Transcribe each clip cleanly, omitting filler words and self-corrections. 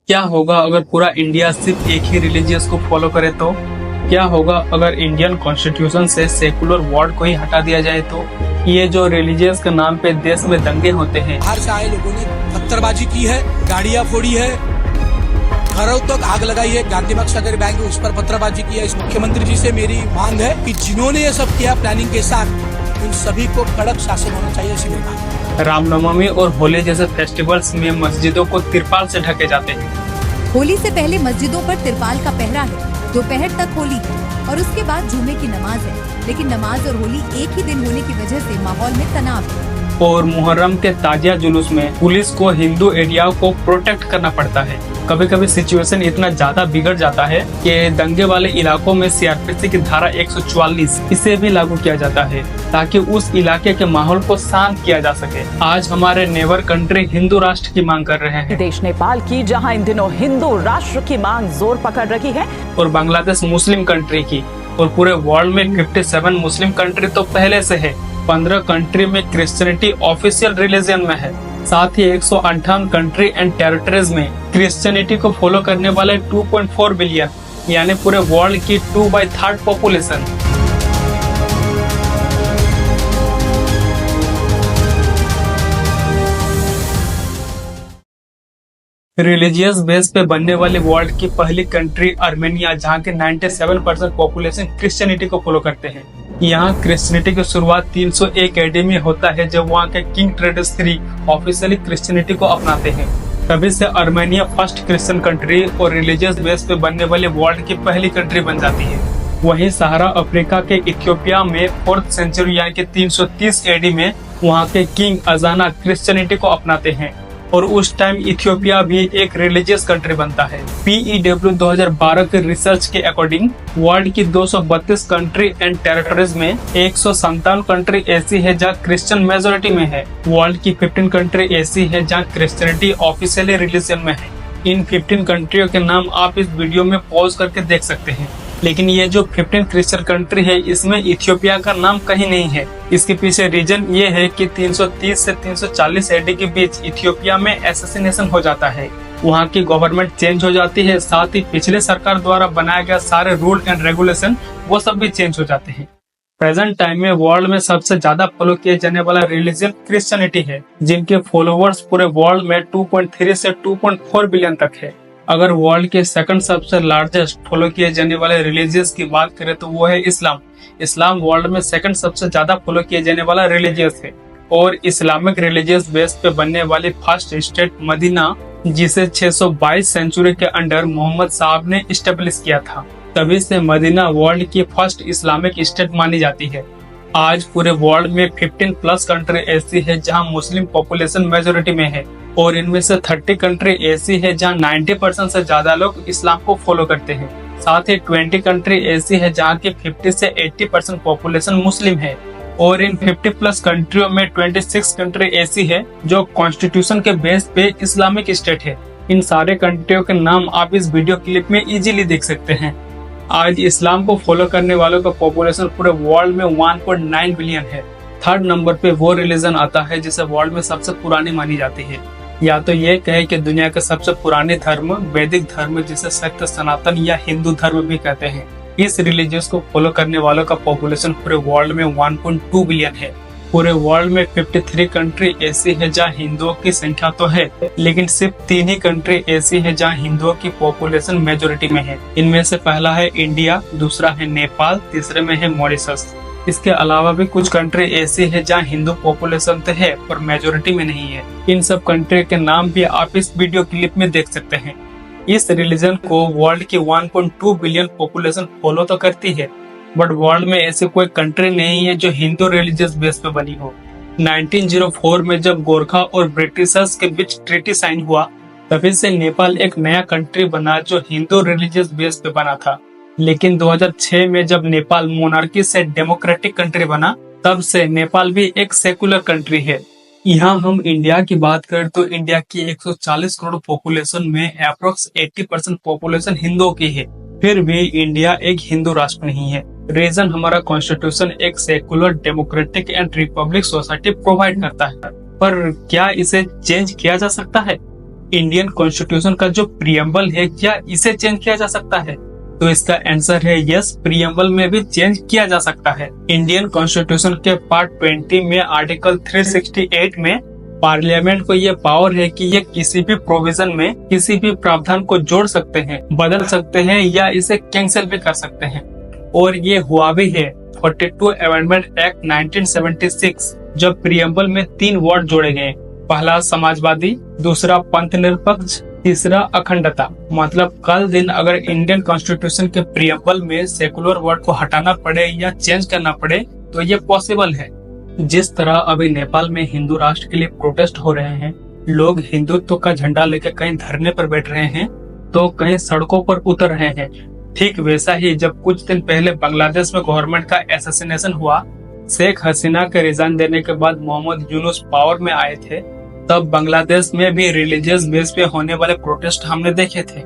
क्या होगा अगर पूरा इंडिया सिर्फ एक ही रिलीजियस को फॉलो करे तो? क्या होगा अगर इंडियन कॉन्स्टिट्यूशन से सेकुलर वर्ड को ही हटा दिया जाए तो? ये जो रिलीजियस के नाम पे देश में दंगे होते हैं, बाहर से आए लोगों ने पत्थरबाजी की है, गाड़ियां फोड़ी है, घरों तक आग लगाई है, गांधी मार्ग सागर बैंक उस पर पत्थरबाजी की है। इस मुख्यमंत्री जी से मेरी मांग है कि जिन्होंने ये सब किया प्लानिंग के साथ, उन सभी को कड़क शासन होना चाहिए। इसी में रामनवमी और होली जैसे फेस्टिवल्स में मस्जिदों को तिरपाल से ढके जाते हैं। होली से पहले मस्जिदों पर तिरपाल का पहरा है, दोपहर तक होली है और उसके बाद जुमे की नमाज है। लेकिन नमाज और होली एक ही दिन होने की वजह से माहौल में तनाव है। और मुहर्रम के ताजिया जुलूस में पुलिस को हिंदू एरिया को प्रोटेक्ट करना पड़ता है। कभी कभी सिचुएशन इतना ज्यादा बिगड़ जाता है कि दंगे वाले इलाकों में सीआरपीसी की धारा 144 इसे भी लागू किया जाता है ताकि उस इलाके के माहौल को शांत किया जा सके। आज हमारे नेबर कंट्री हिंदू राष्ट्र की मांग कर रहे हैं। देश नेपाल की, जहां इन दिनों हिंदू राष्ट्र की मांग जोर पकड़ रही है, और बांग्लादेश मुस्लिम कंट्री की, और पूरे वर्ल्ड में 57 मुस्लिम कंट्री तो पहले से है। 15 कंट्री में क्रिश्चियनिटी ऑफिशियल रिलीजन में है। साथ ही 158 कंट्री एंड टेरिटरीज में क्रिश्चियनिटी को फॉलो करने वाले 2.4 बिलियन यानी पूरे वर्ल्ड की 2/3 पॉपुलेशन। रिलीजियस बेस पे बनने वाली वर्ल्ड की पहली कंट्री आर्मेनिया, जहाँ के 97% पॉपुलेशन क्रिश्चियनिटी को फॉलो करते हैं। यहाँ क्रिश्चियनिटी की शुरुआत 301 AD में होता है, जब वहाँ के king trades III officially Christianity को अपनाते हैं। तभी से आर्मेनिया फर्स्ट क्रिश्चियन कंट्री और रिलीजियस बेस पे बनने वाली वर्ल्ड की पहली कंट्री बन जाती है। वहीं सहारा अफ्रीका के इथियोपिया में 4th सेंचुरी यानी कि 330 AD में वहाँ के किंग अजाना क्रिश्चियनिटी को अपनाते हैं और उस टाइम इथियोपिया भी एक रिलीजियस कंट्री बनता है। PEW 2012 के रिसर्च के अकॉर्डिंग वर्ल्ड की 232 कंट्री एंड टेरिटरीज में 157 कंट्री ऐसी है जहाँ क्रिश्चियन मेजोरिटी में है। वर्ल्ड की 15 कंट्री ऐसी है जहाँ क्रिश्चियनिटी ऑफिशियली रिलीजन में है। इन 15 कंट्रियों के नाम आप इस वीडियो में पॉज करके देख सकते हैं। लेकिन ये जो 15 क्रिश्चियन कंट्री है, इसमें इथियोपिया का नाम कहीं नहीं है। इसके पीछे रीजन ये है कि 330 से 340 AD के बीच इथियोपिया में एसेसिनेशन हो जाता है। वहाँ की गवर्नमेंट चेंज हो जाती है, साथ ही पिछले सरकार द्वारा बनाया गया सारे रूल एंड रेगुलेशन वो सब भी चेंज हो जाते हैं। प्रेजेंट टाइम में वर्ल्ड में सबसे ज्यादा फॉलो किए जाने वाला रिलीजन क्रिश्चियनिटी है, जिनके फॉलोवर्स पूरे वर्ल्ड में 2.3 से 2.4 बिलियन तक है। अगर वर्ल्ड के सेकंड सबसे लार्जेस्ट फॉलो किए जाने वाले रिलीजियस की बात करें तो वो है इस्लाम। इस्लाम वर्ल्ड में सेकंड सबसे ज्यादा फॉलो किए जाने वाला रिलीजियस है और इस्लामिक रिलीजियस बेस पे बनने वाली फर्स्ट स्टेट मदीना, जिसे 622 सेंचुरी के अंडर मोहम्मद साहब ने इस्टेब्लिश किया था। तभी से मदीना वर्ल्ड की फर्स्ट इस्लामिक स्टेट मानी जाती है। आज पूरे वर्ल्ड में 15+ कंट्री ऐसी है जहां मुस्लिम पॉपुलेशन मेजोरिटी में है और इनमें से 30 कंट्री ऐसी है जहां 90% से ज्यादा लोग इस्लाम को फॉलो करते हैं। साथ ही 20 कंट्री ऐसी है जहां की 50 से 80% पॉपुलेशन मुस्लिम है और इन 50+ कंट्रियों में 26 कंट्री ऐसी है जो कॉन्स्टिट्यूशन के बेस पे इस्लामिक स्टेट है। इन सारे कंट्रियों के नाम आप इस वीडियो क्लिप में इजीली देख सकते हैं। आज इस्लाम को फॉलो करने वालों का पॉपुलेशन पूरे वर्ल्ड में 1.9 बिलियन है। 3rd नंबर पे वो रिलीजन आता है जिसे वर्ल्ड में सबसे पुरानी मानी जाती है। या तो ये कहे कि दुनिया के सबसे पुराने धर्म वैदिक धर्म, जिसे सत्य सनातन या हिंदू धर्म भी कहते हैं। इस रिलीजियस को फॉलो करने वालों का पॉपुलेशन पूरे वर्ल्ड में 1.2 बिलियन है। पूरे वर्ल्ड में 53 कंट्री ऐसी है जहाँ हिंदुओं की संख्या तो है, लेकिन सिर्फ 3 ही कंट्री ऐसी है जहाँ हिंदुओं की पॉपुलेशन मेजोरिटी में है। इनमें से पहला है इंडिया, दूसरा है नेपाल, तीसरे में है मॉरिशस। इसके अलावा भी कुछ कंट्री ऐसी है जहाँ हिंदू पॉपुलेशन तो है पर मेजोरिटी में नहीं है। इन सब कंट्री के नाम भी आप इस वीडियो क्लिप में देख सकते हैं। इस रिलीजन को वर्ल्ड की 1.2 बिलियन पॉपुलेशन फॉलो तो करती है, बट वर्ल्ड में ऐसी कोई कंट्री नहीं है जो हिंदू रिलीजियस बेस पे बनी हो। 1904 में जब गोरखा और ब्रिटिशर्स के बीच ट्रीटी साइन हुआ, तभी से नेपाल एक नया कंट्री बना जो हिंदू रिलीजियस बेस पे बना था। लेकिन 2006 में जब नेपाल मोनार्की से डेमोक्रेटिक कंट्री बना, तब से नेपाल भी एक सेकुलर कंट्री है। यहाँ हम इंडिया की बात करें तो इंडिया की 140 करोड़ पॉपुलेशन में अप्रोक्स 80% पॉपुलेशन हिंदुओं की है। फिर भी इंडिया एक हिंदू राष्ट्र नहीं है। रीजन हमारा कॉन्स्टिट्यूशन एक secular democratic and Republic society provide करता है, पर क्या इसे चेंज किया जा सकता है? इंडियन कॉन्स्टिट्यूशन का जो प्रियम्बल है क्या इसे चेंज किया जा सकता है? तो इसका आंसर है यस, प्रियम्बल में भी चेंज किया जा सकता है। इंडियन कॉन्स्टिट्यूशन के पार्ट 20 में आर्टिकल 368 में पार्लियामेंट को ये पावर है कि ये किसी भी प्रोविजन में किसी भी प्रावधान को जोड़ सकते हैं, बदल सकते हैं या इसे कैंसिल भी कर सकते हैं। और ये हुआ भी है 42 अमेंडमेंट एक्ट 1976, जब प्रियम्बल में 3 वर्ड जोड़े गए। पहला समाजवादी, दूसरा पंथ निरपेक्ष, तीसरा अखंडता। मतलब कल दिन अगर इंडियन कॉन्स्टिट्यूशन के प्रियम्बल में सेकुलर वर्ड को हटाना पड़े या चेंज करना पड़े तो ये पॉसिबल है। जिस तरह अभी नेपाल में हिंदू राष्ट्र के लिए प्रोटेस्ट हो रहे हैं, लोग हिंदुत्व का झंडा लेकर कहीं धरने पर बैठ रहे हैं तो कहीं सड़कों पर उतर रहे हैं, ठीक वैसा ही जब कुछ दिन पहले बांग्लादेश में गवर्नमेंट का एसेसिनेशन हुआ, शेख हसीना के रिजाइन देने के बाद मोहम्मद यूनुस पावर में आए थे, तब बांग्लादेश में भी रिलीजियस बेस पे होने वाले प्रोटेस्ट हमने देखे थे।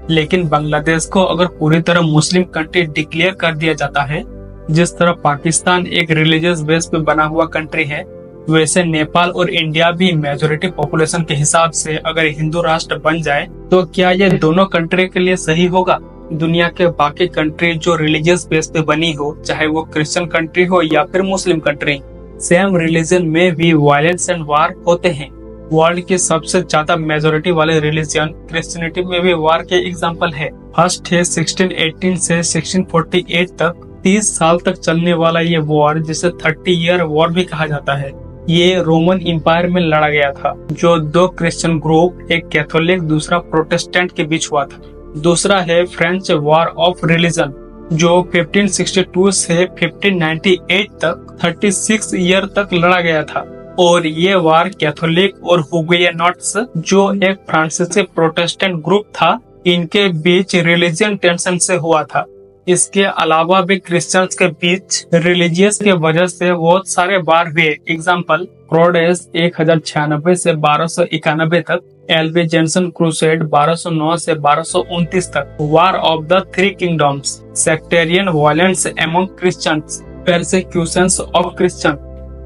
लेकिन बांग्लादेश को अगर पूरी तरह मुस्लिम कंट्री डिक्लेयर कर दिया जाता है, जिस तरह पाकिस्तान एक रिलीजियस बेस पे बना हुआ कंट्री है, वैसे नेपाल और इंडिया भी मेजोरिटी पॉपुलेशन के हिसाब से अगर हिंदू राष्ट्र बन जाए तो क्या ये दोनों कंट्री के लिए सही होगा? दुनिया के बाकी कंट्री जो रिलीजियस बेस पे बनी हो, चाहे वो क्रिश्चियन कंट्री हो या फिर मुस्लिम कंट्री, सेम रिलीजन में भी वायलेंस एंड वार होते हैं। वर्ल्ड के सबसे ज्यादा मेजोरिटी वाले रिलीजन क्रिश्चियनिटी में भी वार के एग्जाम्पल है। फर्स्ट है 1618 से 1648 तक 30 साल तक चलने वाला ये वॉर, जिसे 30 ईयर वॉर भी कहा जाता है, ये रोमन एम्पायर में लड़ा गया था, जो 2 क्रिश्चियन ग्रुप, एक कैथोलिक दूसरा प्रोटेस्टेंट के बीच हुआ था। दूसरा है फ्रेंच वॉर ऑफ रिलीजन, जो 1562 से 1598 तक 36 ईयर तक लड़ा गया था। और ये वार कैथोलिक और हुगेनॉट्स, जो एक फ्रांसीसी प्रोटेस्टेंट ग्रुप था, इनके बीच रिलीजियन टेंशन से हुआ था। इसके अलावा भी क्रिश्चियंस के बीच रिलीजियस के वजह से बहुत सारे वार हुए। एग्जाम्पल क्रोडेस 1096 से 1291 तक, एल्बिजेंसन क्रूसेड 1209 से 1229 तक, war of the 3 kingdoms, sectarian violence among Christians, persecutions of Christian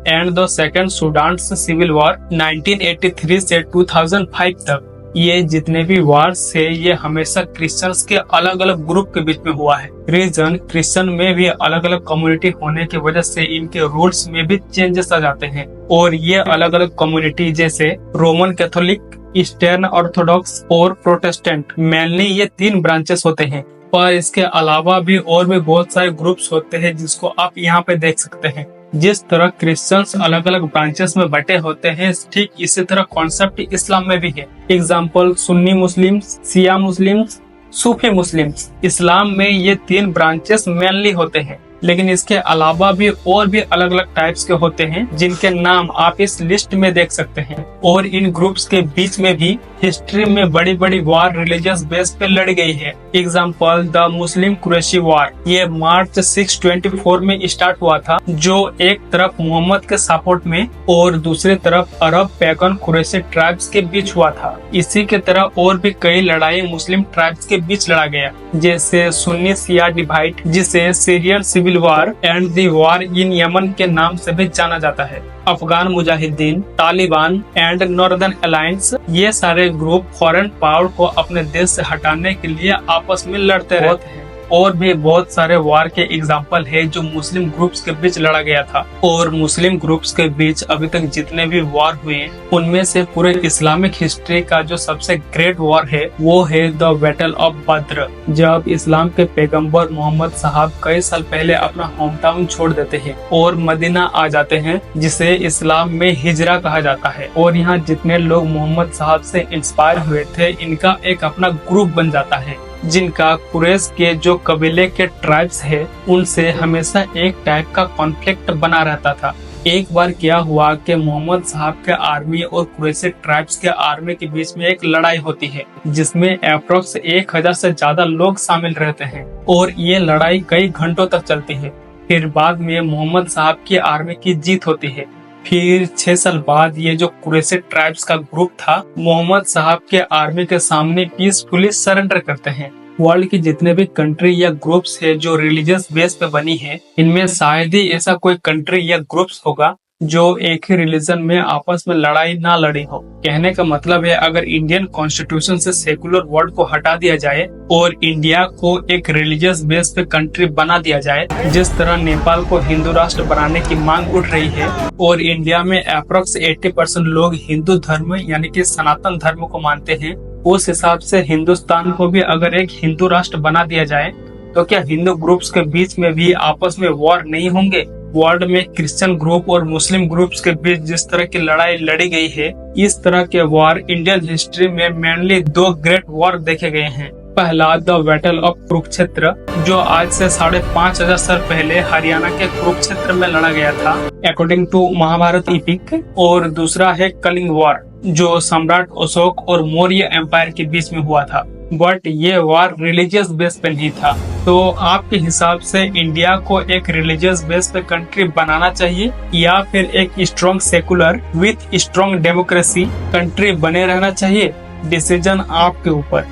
and the second Sudan civil war 1983 से 2005 तक। ये जितने भी वार्स है ये हमेशा क्रिश्चियंस के अलग अलग ग्रुप के बीच में हुआ है। रीजन क्रिश्चियन में भी अलग अलग कम्युनिटी होने की वजह से इनके रूल्स में भी चेंजेस आ जाते हैं। और ये अलग अलग कम्युनिटी जैसे रोमन कैथोलिक, ईस्टर्न ऑर्थोडॉक्स और प्रोटेस्टेंट, मेनली ये 3 ब्रांचेस होते हैं। पर इसके अलावा भी और भी बहुत सारे ग्रुप्स होते हैं जिसको आप यहाँ पे देख सकते हैं। जिस तरह क्रिश्चियंस अलग अलग ब्रांचेस में बटे होते हैं, ठीक इसी तरह कॉन्सेप्ट इस्लाम में भी है। एग्जाम्पल सुन्नी मुस्लिम्स, शिया मुस्लिम्स, सूफी मुस्लिम्स। इस्लाम में ये 3 ब्रांचेस मेनली होते हैं, लेकिन इसके अलावा भी और भी अलग अलग टाइप्स के होते हैं जिनके नाम आप इस लिस्ट में देख सकते हैं। और इन ग्रुप्स के बीच में भी हिस्ट्री में बड़ी बड़ी वार रिलीजियस बेस पे लड़ी गई है। एग्जाम्पल द मुस्लिम कुरैशी वार, ये मार्च 624 में स्टार्ट हुआ था, जो एक तरफ मोहम्मद के सपोर्ट में और दूसरी तरफ अरब पैगन कुरैशी ट्राइब्स के बीच हुआ था। इसी के तरह और भी कई लड़ाई मुस्लिम ट्राइब्स के बीच लड़ा गया, जैसे सुन्नी शिया डिवाइड, जिसे Syrian civil war and the war in Yemen के नाम से भी जाना जाता है। अफगान मुजाहिदीन, तालिबान एंड नॉर्दर्न अलायंस, ये सारे ग्रुप फॉरेन पावर को अपने देश से हटाने के लिए आपस में लड़ते रहते हैं। और भी बहुत सारे वार के एग्जाम्पल है जो मुस्लिम ग्रुप्स के बीच लड़ा गया था। और मुस्लिम ग्रुप्स के बीच अभी तक जितने भी वार हुए उनमें से पूरे इस्लामिक हिस्ट्री का जो सबसे ग्रेट वार है वो है द बैटल ऑफ बद्र, जब इस्लाम के पैगंबर मोहम्मद साहब कई साल पहले अपना होम टाउन छोड़ देते हैं और मदीना आ जाते हैं, जिसे इस्लाम में हिजरा कहा जाता है। और यहाँ जितने लोग मोहम्मद साहब से इंस्पायर हुए थे, इनका एक अपना ग्रुप बन जाता है, जिनका कुरैश के जो कबीले के ट्राइब्स है उनसे हमेशा एक टाइप का कॉन्फ्लिक्ट बना रहता था। एक बार क्या हुआ कि मोहम्मद साहब के आर्मी और कुरैशी ट्राइब्स के आर्मी के बीच में एक लड़ाई होती है, जिसमें अप्रोक्स 1000 से ज्यादा लोग शामिल रहते हैं और ये लड़ाई कई घंटों तक चलती है। फिर बाद में मोहम्मद साहब की आर्मी की जीत होती है। फिर 6 साल बाद ये जो कुरैशी ट्राइब्स का ग्रुप था, मोहम्मद साहब के आर्मी के सामने पीसफुली सरेंडर करते हैं। वर्ल्ड की जितने भी कंट्री या ग्रुप्स है जो रिलीजियस बेस पे बनी है, इनमें शायद ही ऐसा कोई कंट्री या ग्रुप्स होगा जो एक ही रिलीजन में आपस में लड़ाई ना लड़ी हो। कहने का मतलब है अगर इंडियन कॉन्स्टिट्यूशन से सेकुलर वर्ड को हटा दिया जाए और इंडिया को एक रिलीजियस बेस पे कंट्री बना दिया जाए, जिस तरह नेपाल को हिंदू राष्ट्र बनाने की मांग उठ रही है और इंडिया में अप्रोक्स 80% लोग हिंदू धर्म यानी कि सनातन धर्म को मानते हैं, उस हिसाब से हिंदुस्तान को भी अगर एक हिंदू राष्ट्र बना दिया जाए तो क्या हिंदू ग्रुप्स के बीच में भी आपस में वॉर नहीं होंगे? वर्ल्ड में क्रिश्चियन ग्रुप और मुस्लिम ग्रुप्स के बीच जिस तरह की लड़ाई लड़ी गई है, इस तरह के वॉर इंडियन हिस्ट्री में मेनली 2 ग्रेट वॉर देखे गए हैं। पहला द बैटल ऑफ कुरुक्षेत्र, जो आज से 5,500 साल पहले हरियाणा के कुरुक्षेत्र में लड़ा गया था अकॉर्डिंग टू महाभारत इपिक, और दूसरा है कलिंग वॉर जो सम्राट अशोक और मौर्य एम्पायर के बीच में हुआ था। बट ये वॉर रिलीजियस बेस पे नहीं था। तो आपके हिसाब से इंडिया को एक रिलीजियस बेस पे कंट्री बनाना चाहिए या फिर एक strong secular with strong democracy country बने रहना चाहिए? डिसीजन आपके ऊपर।